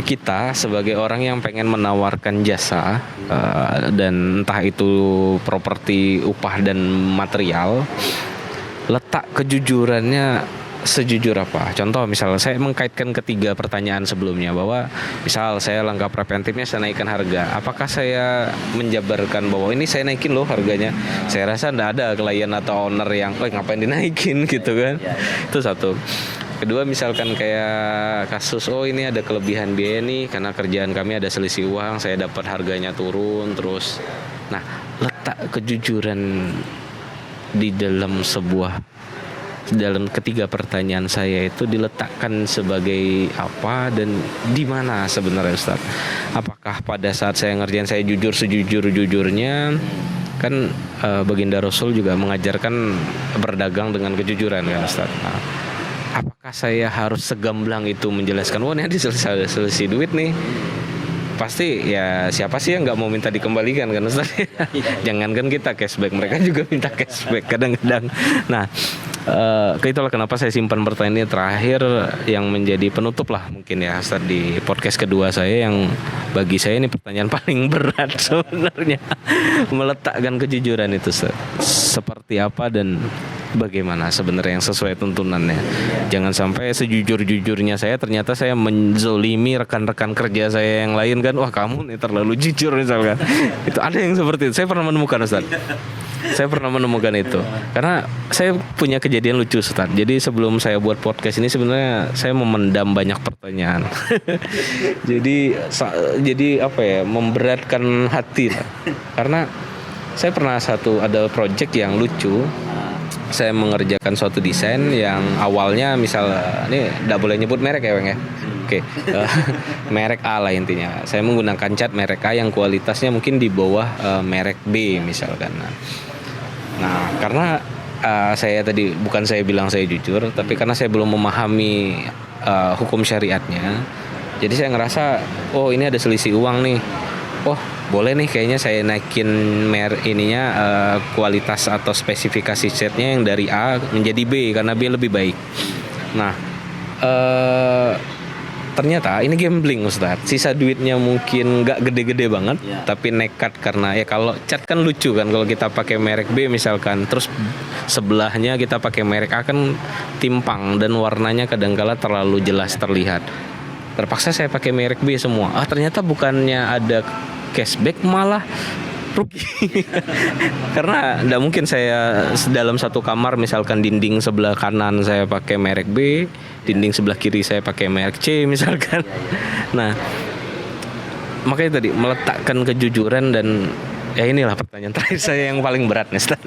kita sebagai orang yang pengen menawarkan jasa dan entah itu properti, upah dan material, letak kejujurannya sejujur apa? Contoh misalnya saya mengkaitkan ketiga pertanyaan sebelumnya, bahwa misal saya langkah preventifnya saya naikkan harga, apakah saya menjabarkan bahwa ini saya naikin loh harganya? Saya rasa tidak ada klien atau owner yang ngapain dinaikin gitu kan. Itu satu. Kedua, misalkan kayak kasus, ini ada kelebihan biaya nih karena kerjaan kami ada selisih uang, saya dapat harganya turun terus. Nah, letak kejujuran di dalam ketiga pertanyaan saya itu diletakkan sebagai apa dan di mana sebenarnya Ustaz? Apakah pada saat saya ngerjain saya jujur sejujur-jujurnya? Kan baginda Rasul juga mengajarkan berdagang dengan kejujuran kan Ustaz. Nah, apakah saya harus segamblang itu menjelaskan, ini ada selisih duit nih? Pasti ya siapa sih yang nggak mau minta dikembalikan kan Ustaz? Jangankan kita cashback, mereka juga minta cashback kadang-kadang. Nah, itulah kenapa saya simpan pertanyaan ini terakhir yang menjadi penutup lah mungkin ya Ustaz di podcast kedua saya, yang bagi saya ini pertanyaan paling berat sebenarnya. Meletakkan kejujuran itu seperti apa dan bagaimana sebenarnya yang sesuai tuntunannya. Jangan sampai sejujur-jujurnya saya ternyata saya menzolimi rekan-rekan kerja saya yang lain kan, wah kamu nih terlalu jujur misalkan. Itu ada yang seperti itu, saya pernah menemukan Ustaz. Saya pernah menemukan itu. Karena saya punya kejadian lucu, Ustaz. Jadi sebelum saya buat podcast ini sebenarnya saya memendam banyak pertanyaan. jadi apa ya, memberatkan hati lah. Karena saya pernah ada project yang lucu. Saya mengerjakan suatu desain yang awalnya misal ini tidak boleh nyebut merek ya, Bang ya. Oke, merek A lah intinya. Saya menggunakan cat merek A yang kualitasnya mungkin di bawah merek B misalkan. Nah, karena saya tadi bukan saya bilang saya jujur, tapi karena saya belum memahami hukum syariatnya, jadi saya ngerasa, oh ini ada selisih uang nih. Oh boleh nih kayaknya saya naikin kualitas atau spesifikasi catnya yang dari A menjadi B karena B lebih baik. Nah, ternyata ini gambling, Ustadz. Sisa duitnya mungkin nggak gede-gede banget, tapi nekat karena ya kalau cat kan lucu kan, kalau kita pakai merek B misalkan, terus sebelahnya kita pakai merek A kan timpang dan warnanya kadangkala terlalu jelas terlihat. Terpaksa saya pakai merek B semua. Ternyata bukannya ada cashback, malah rugi. Karena tidak mungkin saya dalam satu kamar misalkan dinding sebelah kanan saya pakai merek B, dinding sebelah kiri saya pakai merek C misalkan. Nah, makanya tadi meletakkan kejujuran dan ya inilah pertanyaan terakhir saya yang paling berat nih, Ustaz.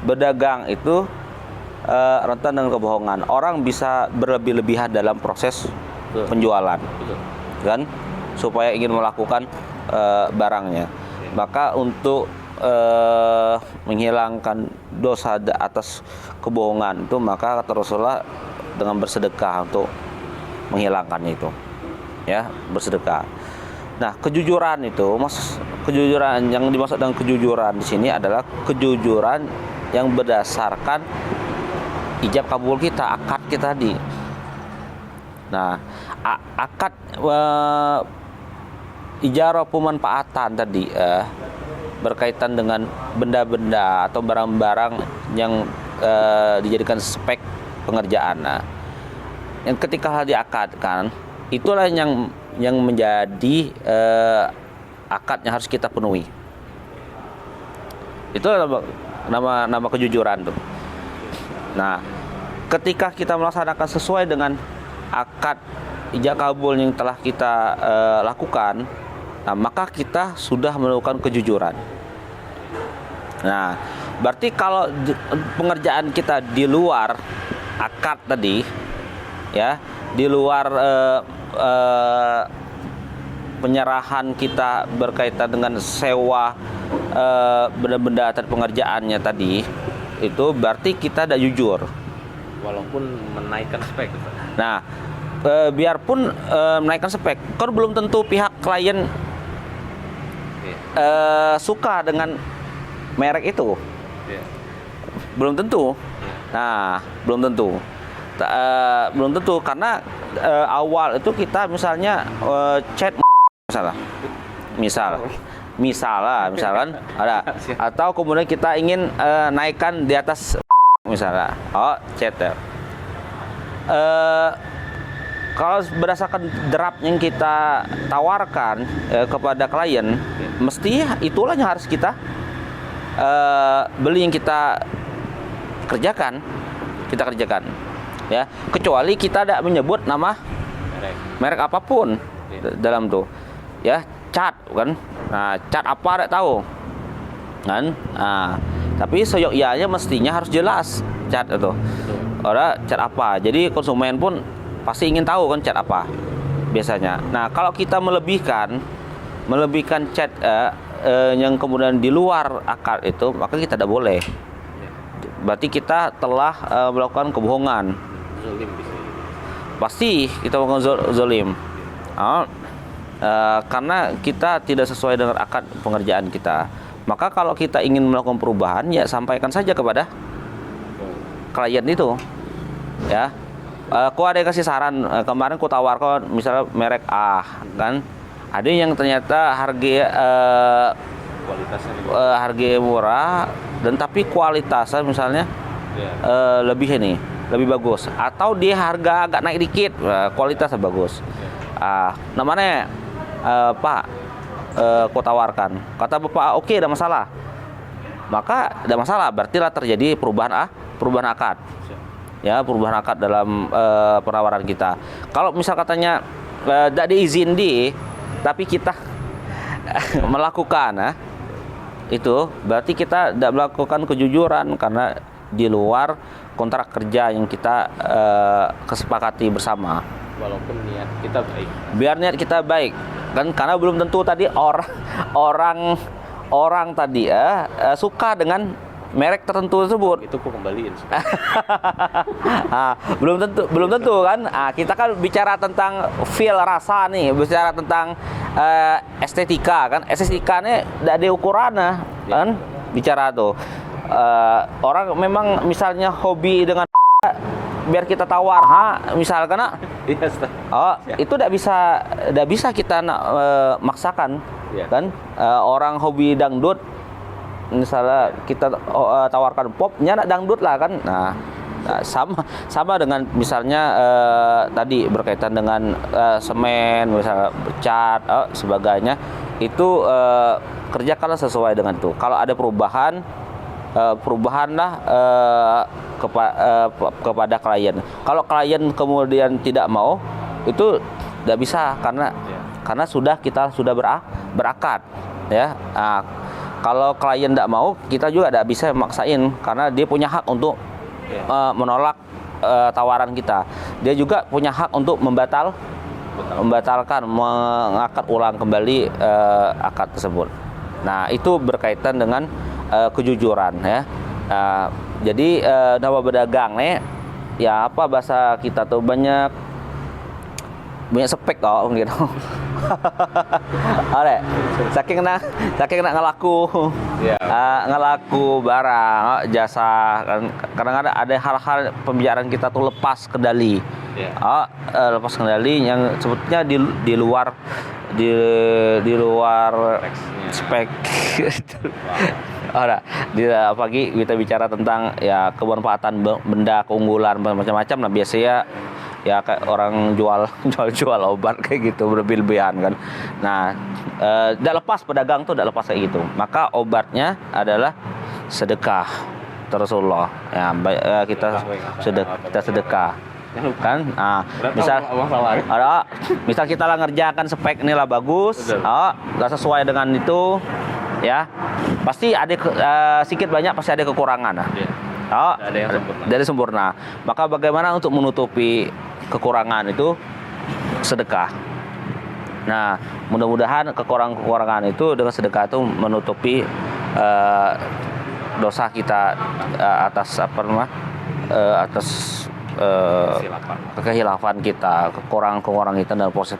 Berdagang itu rentan dengan kebohongan. Orang bisa berlebih-lebihan dalam proses penjualan, kan? Supaya ingin melakukan barangnya. Maka untuk menghilangkan dosa atas kebohongan itu, maka kata Rasulullah dengan bersedekah untuk menghilangkan itu, ya, bersedekah. Nah, kejujuran itu, kejujuran yang dimaksud dengan kejujuran di sini adalah kejujuran yang berdasarkan ijab kabul kita, akad kita tadi. Nah, akad ijarah pemanfaatan tadi berkaitan dengan benda-benda atau barang-barang yang dijadikan spek pengerjaan. Nah, yang ketika hal diakadkan, itulah yang menjadi akad yang harus kita penuhi. Itulah nama kejujuran tuh. Nah, ketika kita melaksanakan sesuai dengan akad ijab kabul yang telah kita lakukan, nah maka kita sudah melakukan kejujuran. Nah, berarti kalau pengerjaan kita di luar akad tadi, ya, di luar penyerahan kita berkaitan dengan sewa benda-benda atau pengerjaannya tadi, itu berarti kita tidak jujur. Walaupun menaikkan spek. Nah, biarpun menaikkan spek, kan belum tentu pihak klien suka dengan merek itu. Belum tentu. Nah, belum tentu. Belum tentu karena awal itu kita misalnya chat misalkan ada, atau kemudian kita ingin naikkan di atas misalnya, chat ya. Kalau berdasarkan draft yang kita tawarkan kepada klien, mesti itulah yang harus kita beli, yang kita kerjakan, ya. Kecuali kita tidak menyebut nama merek apapun dalam tuh, ya, cat kan. Nah, cat apa tidak tahu, kan? Nah, tapi seyogyanya mestinya harus jelas cat itu. Orang cat apa? Jadi konsumen pun pasti ingin tahu kan cat apa biasanya. Nah, kalau kita melebihkan cat yang kemudian di luar akad itu, maka kita tidak boleh. Berarti kita telah melakukan kebohongan. Pasti kita melakukan zolim. Karena kita tidak sesuai dengan akad pengerjaan kita. Maka kalau kita ingin melakukan perubahan, ya sampaikan saja kepada klien itu, ya. Aku ada kasih saran, kemarin aku tawarkan misalnya merek A, kan, ada yang ternyata harga murah dan tapi kualitasnya misalnya lebih bagus, atau dia harga agak naik dikit, kualitasnya bagus. Namanya Pak, aku tawarkan, kata bapak oke, ada masalah. maka tidak masalah, berarti lah terjadi perubahan akad. Ya, perubahan akad dalam penawaran kita. Kalau misal katanya tidak diizin tapi kita melakukan, itu berarti kita tidak melakukan kejujuran karena di luar kontrak kerja yang kita kesepakati bersama. Walaupun niat kita baik. Biar niat kita baik, kan, karena belum tentu tadi orang tadi suka dengan merek tertentu tersebut. Itu aku kembaliin. Belum tentu kan. Kita kan bicara tentang feel, rasa nih, bicara tentang estetika kan. Estetikanya tidak ada ukurannya kan. Bicara tuh orang memang misalnya hobi dengan biar kita tawar misalkan itu tidak bisa kita maksakan kan. Orang hobi dangdut misalnya kita tawarkan popnya dangdut lah kan. Nah, sama dengan misalnya tadi berkaitan dengan semen, misalnya cat, sebagainya, itu kerjakanlah sesuai dengan itu. Kalau ada perubahanlah kepada klien. Kalau klien kemudian tidak mau, itu tidak bisa karena kita sudah berakad, ya. Kalau klien tidak mau, kita juga tidak bisa maksain karena dia punya hak untuk menolak tawaran kita. Dia juga punya hak untuk membatalkan, mengakad ulang kembali akad tersebut. Nah, itu berkaitan dengan kejujuran, ya. Jadi dalam berdagang nih, ya apa bahasa kita tuh banyak spek gitu. Ada saking nak ngelaku barang, jasa kan, kadang-kadang ada hal-hal pembicaraan kita tuh lepas kendali. Lepas kendali yang sebetulnya di luar spek. Apalagi kita bicara tentang ya kebermanfaatan benda, keunggulan macam-macam. Nah, biasanya ya kayak orang jual obat kayak gitu berlebih-lebihan kan. Nah, tidak lepas pedagang tuh tidak lepas kayak gitu. Maka obatnya adalah sedekah. Rasulullah ya, kita sedekah kan. Misal kita lah ngerjakan spek inilah bagus, nggak sesuai dengan itu, ya pasti ada sedikit banyak pasti ada kekurangan. Dari sempurna. Maka bagaimana untuk menutupi kekurangan itu? Sedekah. Nah, mudah-mudahan kekurangan itu dengan sedekah itu menutupi dosa kita atas kehilafan kita, kekurangan kita dalam proses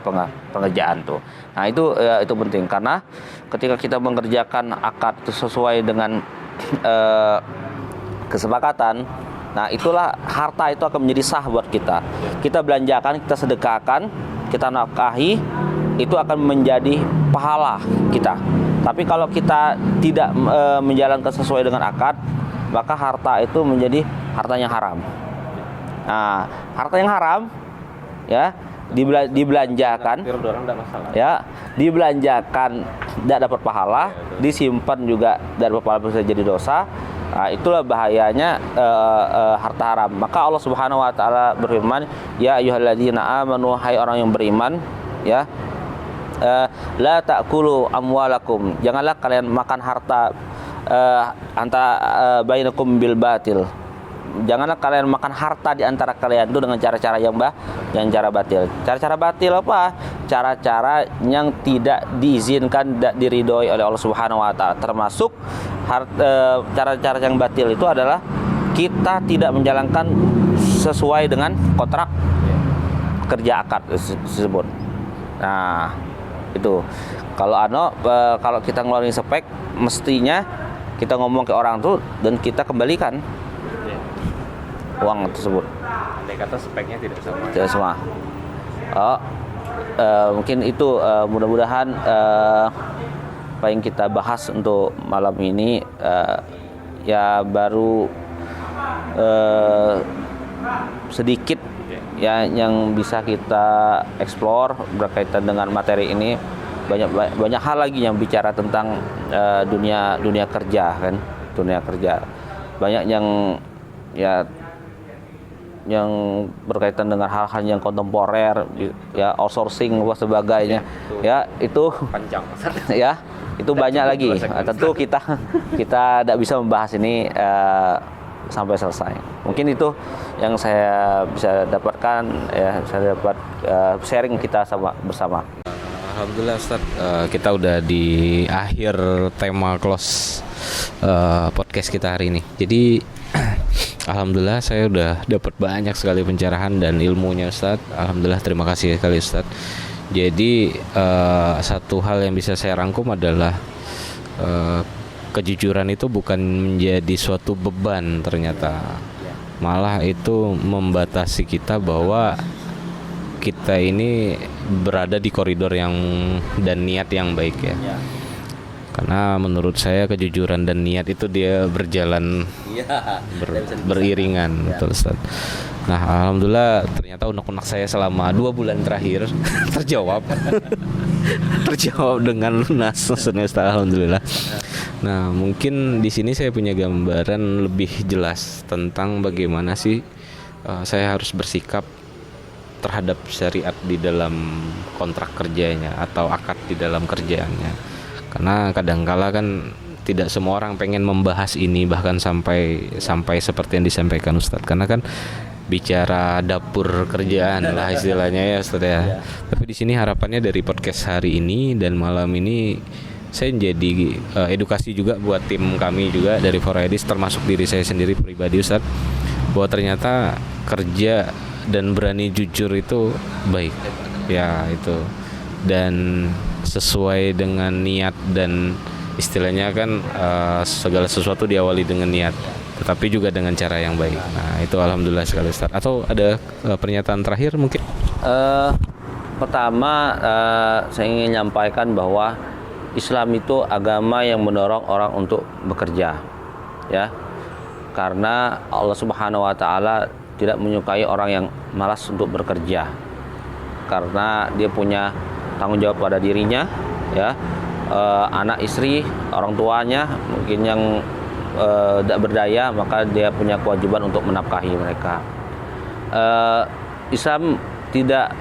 pengerjaan tuh. Nah, itu penting karena ketika kita mengerjakan akad itu sesuai dengan kesepakatan, nah itulah harta itu akan menjadi sah buat kita. Kita belanjakan, kita sedekahkan, kita nafkahi, itu akan menjadi pahala kita. Tapi kalau kita tidak menjalankan sesuai dengan akad, maka harta itu menjadi harta yang haram. Nah, harta yang haram, ya dibelanjakan, ya dibelanjakan tidak dapat pahala, disimpan juga tidak dapat pahala, bisa jadi dosa. Nah, itulah bahayanya harta haram. Maka Allah Subhanahu wa taala berfirman, ya ayyuhalladzina amanu, hai orang yang beriman, ya, la ta'kulu amwalakum, janganlah kalian makan harta antara bainakum bil batil. Janganlah kalian makan harta di antara kalian itu dengan cara-cara yang cara batil. Cara-cara batil apa? Cara-cara yang tidak diizinkan, tidak diridhoi oleh Allah Subhanahu wa taala. Termasuk cara-cara yang batil itu adalah kita tidak menjalankan sesuai dengan kontrak kerja akad tersebut. Nah, itu. Kalau kita ngeluarin spek, mestinya kita ngomong ke orang tuh dan kita kembalikan uang tersebut. Andai kata speknya tidak sama. Tidak sama. Mungkin itu mudah-mudahan apa yang kita bahas untuk malam ini ya baru sedikit ya yang bisa kita eksplor berkaitan dengan materi ini. Banyak hal lagi yang bicara tentang dunia kerja kan. dunia kerja. Banyak yang ya yang berkaitan dengan hal-hal yang kontemporer, ya outsourcing dan sebagainya, ya itu Panjang. ya itu banyak lagi. Tentu kita tidak bisa membahas ini sampai selesai. Mungkin itu yang saya bisa dapatkan, ya saya dapat sharing kita bersama. Alhamdulillah Ustaz, kita udah di akhir tema close podcast kita hari ini. Jadi alhamdulillah saya udah dapat banyak sekali pencerahan dan ilmunya Ustaz. Alhamdulillah, terima kasih sekali Ustaz. Jadi satu hal yang bisa saya rangkum adalah kejujuran itu bukan menjadi suatu beban ternyata. Malah itu membatasi kita bahwa kita ini berada di koridor yang dan niat yang baik ya. Karena menurut saya kejujuran dan niat itu dia berjalan beriringan, betul Ustaz. Nah, alhamdulillah ternyata unek-unek saya selama 2 bulan terakhir terjawab dengan lunas, maksudnya Ustaz, alhamdulillah. Nah, mungkin di sini saya punya gambaran lebih jelas tentang bagaimana sih saya harus bersikap terhadap syariat di dalam kontrak kerjanya atau akad di dalam kerjaannya. Karena kadangkala kan tidak semua orang pengen membahas ini, bahkan sampai seperti yang disampaikan Ustadz. Karena kan bicara dapur kerjaan lah istilahnya ya Ustadz ya. Tapi di sini harapannya dari podcast hari ini dan malam ini saya jadi edukasi juga buat tim kami juga dari Foraidis, termasuk diri saya sendiri pribadi Ustadz, bahwa ternyata kerja dan berani jujur itu baik ya, itu dan sesuai dengan niat, dan istilahnya kan segala sesuatu diawali dengan niat, tetapi juga dengan cara yang baik. Nah itu alhamdulillah sekali Ustaz. Atau ada pernyataan terakhir mungkin? Pertama saya ingin menyampaikan bahwa Islam itu agama yang mendorong orang untuk bekerja, ya, karena Allah Subhanahu Wa Taala tidak menyukai orang yang malas untuk bekerja, karena dia punya tanggung jawab pada dirinya, ya, anak istri, orang tuanya mungkin yang tidak berdaya, maka dia punya kewajiban untuk menafkahi mereka. Islam tidak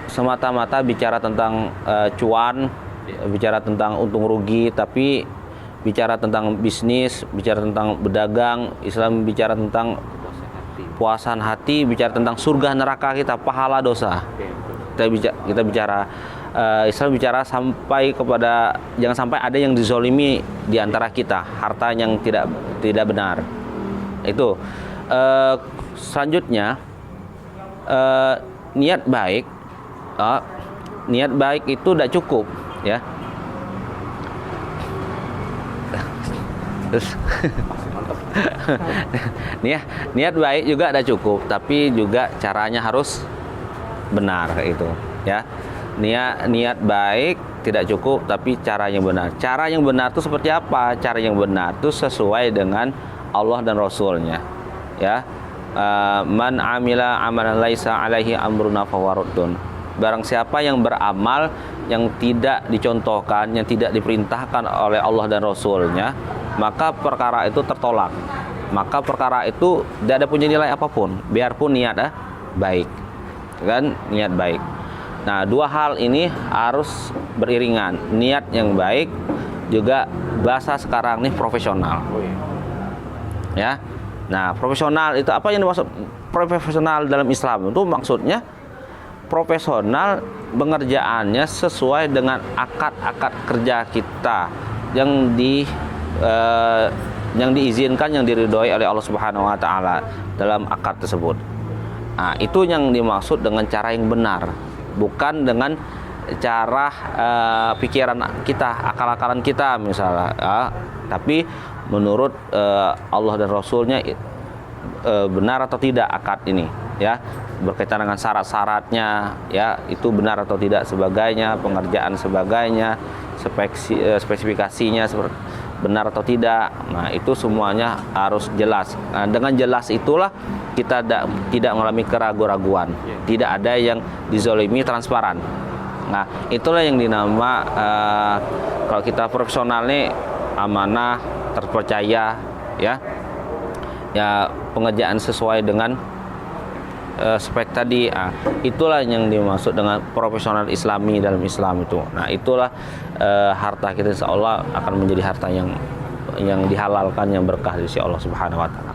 semata-mata bicara tentang cuan, bicara tentang untung rugi, tapi bicara tentang bisnis, bicara tentang berdagang. Islam bicara tentang puasan hati, bicara tentang surga neraka kita, pahala dosa. Kita bicara Islam bicara sampai kepada jangan sampai ada yang dizolimi di antara kita, harta yang tidak benar. Itu selanjutnya niat baik. Niat baik itu tidak cukup, ya. Terus niat baik juga tidak cukup, tapi juga caranya harus benar, itu ya. Niat baik tidak cukup, tapi cara yang benar. Cara yang benar itu seperti apa? Cara yang benar itu sesuai dengan Allah dan Rasulnya, ya. Man amila amalan laisa alaihi amruna fawaruddun. Barang siapa yang beramal yang tidak dicontohkan, yang tidak diperintahkan oleh Allah dan Rasulnya, maka perkara itu tertolak. Maka perkara itu tidak ada punya nilai apapun, biarpun niat baik, kan, niat baik. Nah, dua hal ini harus beriringan. Niat yang baik juga bahasa sekarang nih profesional. Ya. Nah, profesional itu apa yang dimaksud profesional dalam Islam? Itu maksudnya profesional pengerjaannya sesuai dengan akad-akad kerja kita yang diizinkan, yang diridhoi oleh Allah Subhanahu wa taala dalam akad tersebut. Nah, itu yang dimaksud dengan cara yang benar, bukan dengan cara pikiran kita, akal-akalan kita misalnya, tapi menurut Allah dan Rasulnya benar atau tidak akad ini, ya, berkaitan dengan syarat-syaratnya, ya, itu benar atau tidak sebagainya, pengerjaan sebagainya, spesifikasinya benar atau tidak. Nah, itu semuanya harus jelas. Nah, dengan jelas itulah kita tidak mengalami keraguan-raguan, tidak ada yang dizolimi, transparan. Nah, itulah yang dinama kalau kita profesional nih amanah, terpercaya, ya pengerjaan sesuai dengan spek tadi. Itulah yang dimaksud dengan profesional Islami dalam Islam itu. Nah, itulah harta kita insya Allah akan menjadi harta yang dihalalkan, yang berkah dari Allah Subhanahu wa taala.